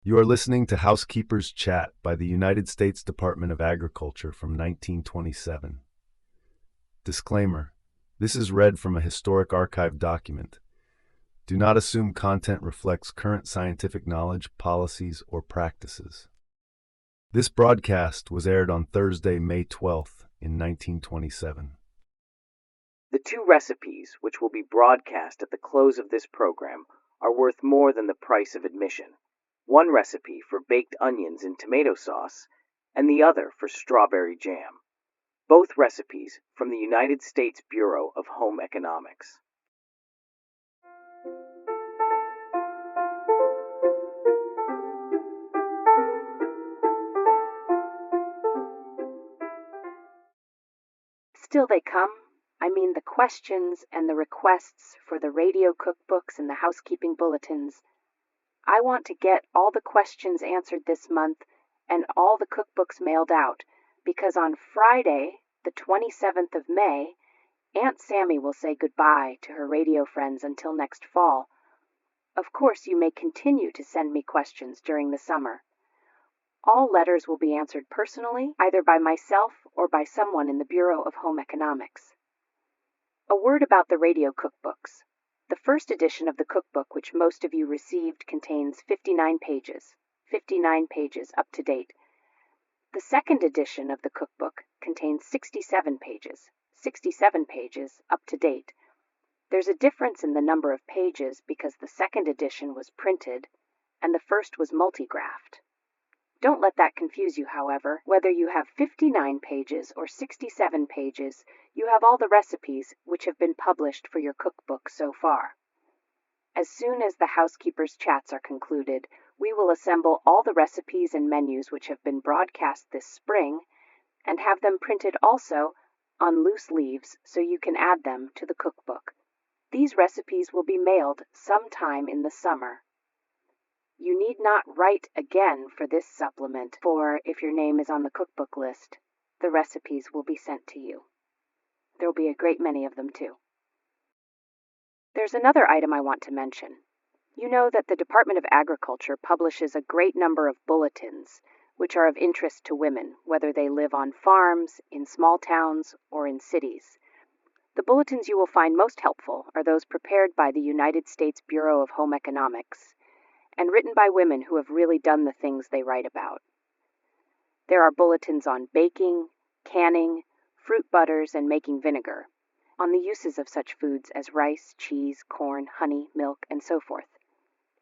You are listening to Housekeepers Chat by the United States Department of Agriculture from 1927. Disclaimer: this is read from a historic archive document. Do not assume content reflects current scientific knowledge, policies, or practices. This broadcast was aired on Thursday, May 12th, in 1927. The two recipes, which will be broadcast at the close of this program, are worth more than the price of admission. One recipe for baked onions in tomato sauce, and the other for strawberry jam. Both recipes from the United States Bureau of Home Economics. Still they come. I mean the questions and the requests for the radio cookbooks and the housekeeping bulletins. I want to get all the questions answered this month and all the cookbooks mailed out, because on Friday, the 27th of May, Aunt Sammy will say goodbye to her radio friends until next fall. Of course, you may continue to send me questions during the summer. All letters will be answered personally, either by myself or by someone in the Bureau of Home Economics. A word about the radio cookbooks. The first edition of the cookbook, which most of you received, contains 59 pages up to date. The second edition of the cookbook contains 67 pages up to date. There's a difference in the number of pages because the second edition was printed and the first was multigraphed. Don't let that confuse you, however. Whether you have 59 pages or 67 pages, you have all the recipes which have been published for your cookbook so far. As soon as the Housekeepers' chats are concluded, we will assemble all the recipes and menus which have been broadcast this spring and have them printed also on loose leaves so you can add them to the cookbook. These recipes will be mailed sometime in the summer. You need not write again for this supplement, for if your name is on the cookbook list, the recipes will be sent to you. There will be a great many of them, too. There's another item I want to mention. You know that the Department of Agriculture publishes a great number of bulletins, which are of interest to women, whether they live on farms, in small towns, or in cities. The bulletins you will find most helpful are those prepared by the United States Bureau of Home Economics, and written by women who have really done the things they write about. There are bulletins on baking, canning, fruit butters, and making vinegar, on the uses of such foods as rice, cheese, corn, honey, milk, and so forth.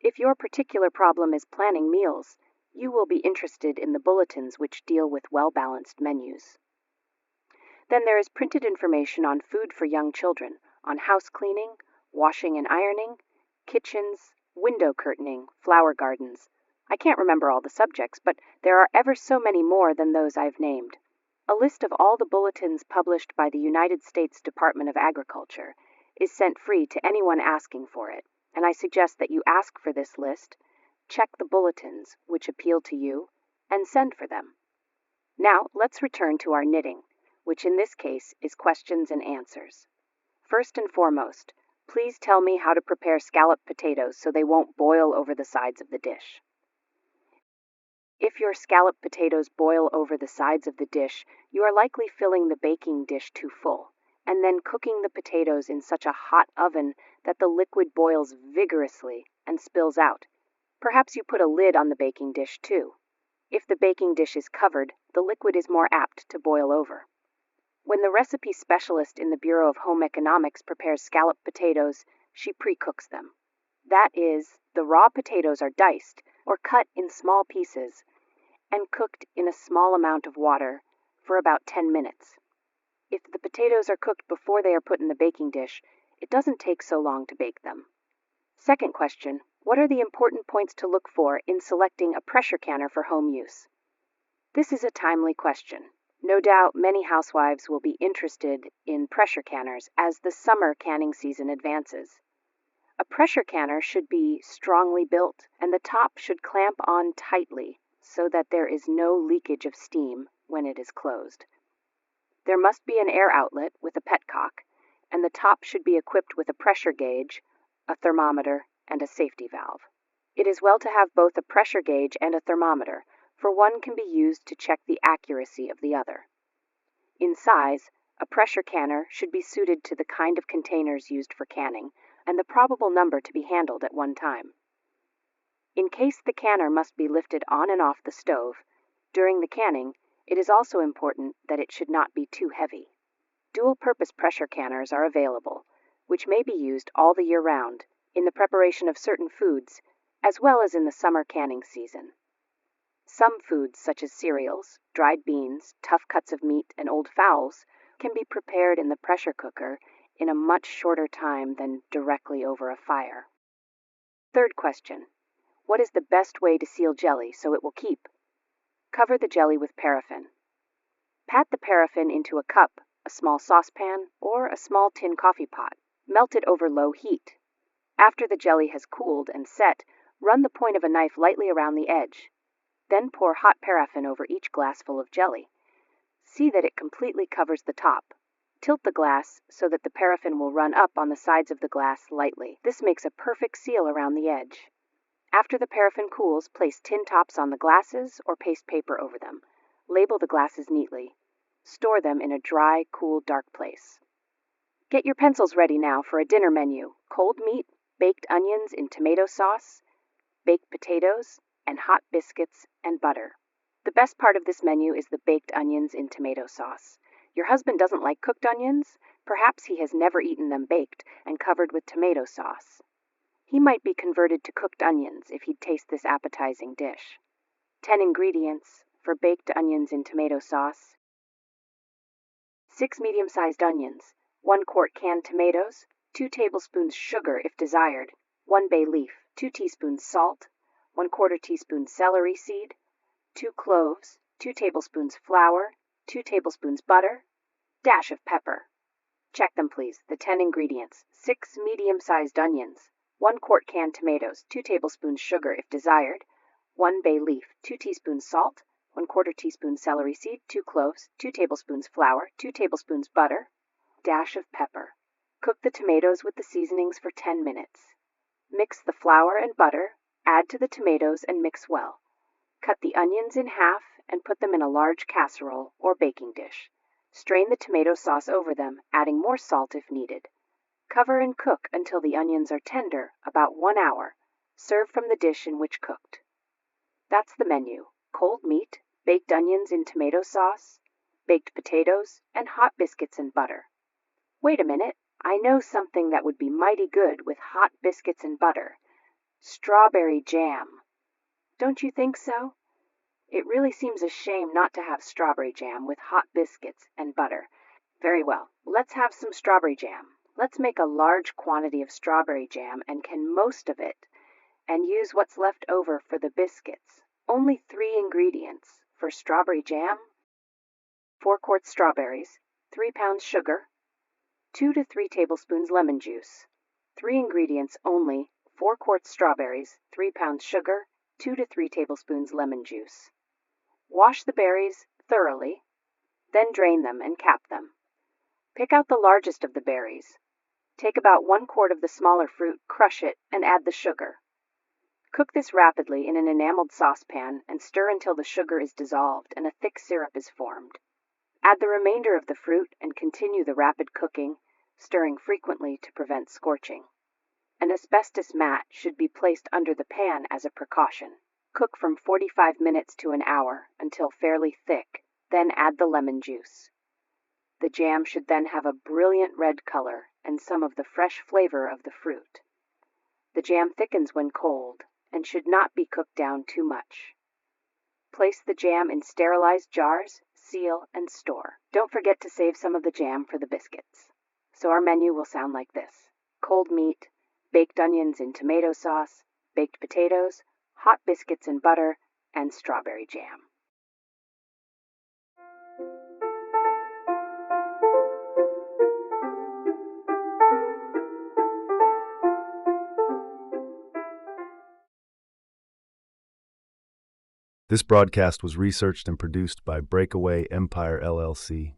If your particular problem is planning meals, you will be interested in the bulletins which deal with well-balanced menus. Then there is printed information on food for young children, on house cleaning, washing and ironing, kitchens, window curtaining, flower gardens. I can't remember all the subjects, but there are ever so many more than those I've named. A list of all the bulletins published by the United States Department of Agriculture is sent free to anyone asking for it, and I suggest that you ask for this list, check the bulletins which appeal to you, and send for them. Now, let's return to our knitting, which in this case is questions and answers. First and foremost, please tell me how to prepare scalloped potatoes so they won't boil over the sides of the dish. If your scalloped potatoes boil over the sides of the dish, you are likely filling the baking dish too full, and then cooking the potatoes in such a hot oven that the liquid boils vigorously and spills out. Perhaps you put a lid on the baking dish too. If the baking dish is covered, the liquid is more apt to boil over. When the recipe specialist in the Bureau of Home Economics prepares scalloped potatoes, she pre-cooks them. That is, the raw potatoes are diced or cut in small pieces and cooked in a small amount of water for about 10 minutes. If the potatoes are cooked before they are put in the baking dish, it doesn't take so long to bake them. Second question, what are the important points to look for in selecting a pressure canner for home use? This is a timely question. No doubt many housewives will be interested in pressure canners as the summer canning season advances. A pressure canner should be strongly built, and the top should clamp on tightly so that there is no leakage of steam when it is closed. There must be an air outlet with a petcock, and the top should be equipped with a pressure gauge, a thermometer, and a safety valve. It is well to have both a pressure gauge and a thermometer, for one can be used to check the accuracy of the other. In size, a pressure canner should be suited to the kind of containers used for canning and the probable number to be handled at one time. In case the canner must be lifted on and off the stove, during the canning, it is also important that it should not be too heavy. Dual-purpose pressure canners are available, which may be used all the year round in the preparation of certain foods, as well as in the summer canning season. Some foods, such as cereals, dried beans, tough cuts of meat, and old fowls, can be prepared in the pressure cooker in a much shorter time than directly over a fire. Third question: what is the best way to seal jelly so it will keep? Cover the jelly with paraffin. Pat the paraffin into a cup, a small saucepan, or a small tin coffee pot. Melt it over low heat. After the jelly has cooled and set, run the point of a knife lightly around the edge. Then pour hot paraffin over each glassful of jelly. See that it completely covers the top. Tilt the glass so that the paraffin will run up on the sides of the glass lightly. This makes a perfect seal around the edge. After the paraffin cools, place tin tops on the glasses or paste paper over them. Label the glasses neatly. Store them in a dry, cool, dark place. Get your pencils ready now for a dinner menu: cold meat, baked onions in tomato sauce, baked potatoes, and hot biscuits and butter. The best part of this menu is the baked onions in tomato sauce. Your husband doesn't like cooked onions? Perhaps he has never eaten them baked and covered with tomato sauce. He might be converted to cooked onions if he'd taste this appetizing dish. 10 ingredients for baked onions in tomato sauce: 6 medium-sized onions, 1 quart canned tomatoes, 2 tablespoons sugar if desired, 1 bay leaf, 2 teaspoons salt, 1/4 teaspoon celery seed, 2 cloves, 2 tablespoons flour, 2 tablespoons butter, dash of pepper. Check them please. The 10 ingredients: 6 medium-sized onions, 1 quart canned tomatoes, 2 tablespoons sugar if desired, 1 bay leaf, 2 teaspoons salt, 1/4 teaspoon celery seed, 2 cloves, 2 tablespoons flour, 2 tablespoons butter, dash of pepper. Cook the tomatoes with the seasonings for 10 minutes. Mix the flour and butter, add to the tomatoes and mix well. Cut the onions in half and put them in a large casserole or baking dish. Strain the tomato sauce over them, adding more salt if needed. Cover and cook until the onions are tender, about 1 hour. Serve from the dish in which cooked. That's the menu: cold meat, baked onions in tomato sauce, baked potatoes, and hot biscuits and butter. Wait a minute, I know something that would be mighty good with hot biscuits and butter: strawberry jam. Don't you think so? It really seems a shame not to have strawberry jam with hot biscuits and butter. Very well, let's have some strawberry jam. Let's make a large quantity of strawberry jam and can most of it, and use what's left over for the biscuits. Only 3 ingredients for strawberry jam: 4 quarts strawberries, 3 pounds sugar, 2 to 3 tablespoons lemon juice. 3 ingredients only: 4 quarts strawberries, 3 pounds sugar, 2 to 3 tablespoons lemon juice. Wash the berries thoroughly, then drain them and cap them. Pick out the largest of the berries. Take about 1 quart of the smaller fruit, crush it, and add the sugar. Cook this rapidly in an enameled saucepan and stir until the sugar is dissolved and a thick syrup is formed. Add the remainder of the fruit and continue the rapid cooking, stirring frequently to prevent scorching. An asbestos mat should be placed under the pan as a precaution. Cook from 45 minutes to an hour until fairly thick, then add the lemon juice. The jam should then have a brilliant red color and some of the fresh flavor of the fruit. The jam thickens when cold and should not be cooked down too much. Place the jam in sterilized jars, seal, and store. Don't forget to save some of the jam for the biscuits. So our menu will sound like this: cold meat, baked onions in tomato sauce, baked potatoes, hot biscuits and butter, and strawberry jam. This broadcast was researched and produced by Breakaway Empire LLC.